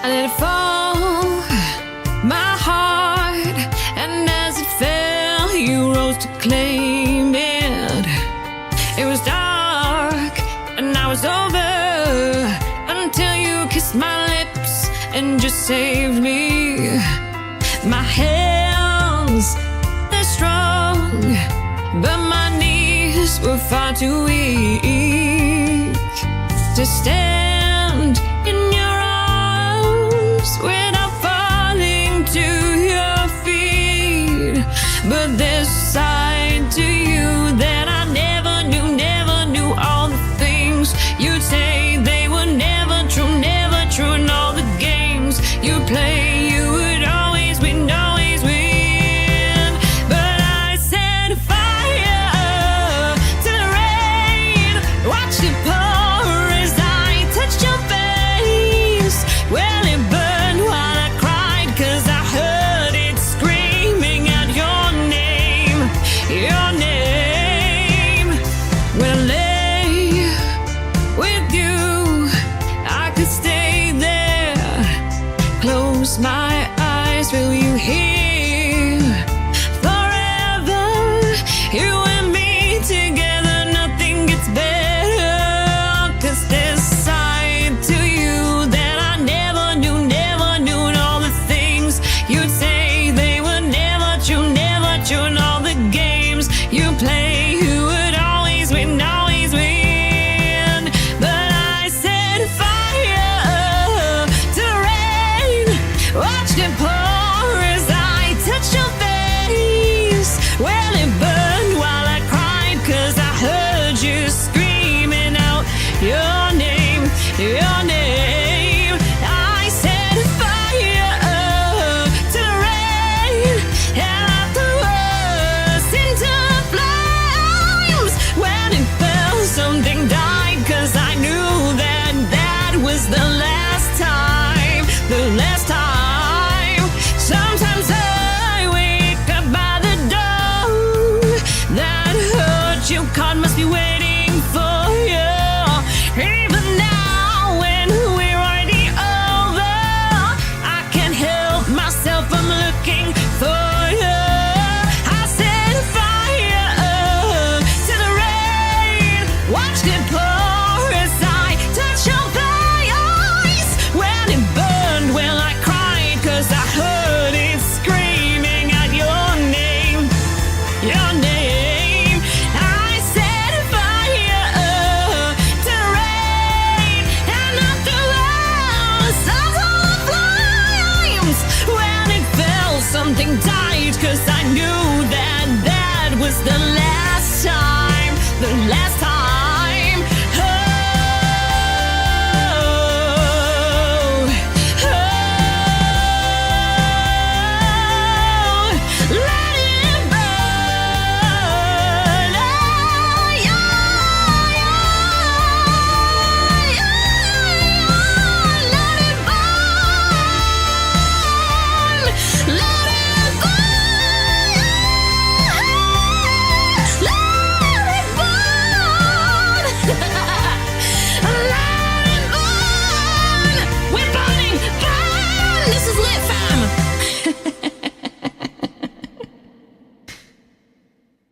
I let it fall, my heart, and as it fell, you rose to claim it. It was dark, and I was over until you kissed my lips and just saved me. My hands, they're strong, but my knees were far too weak to stand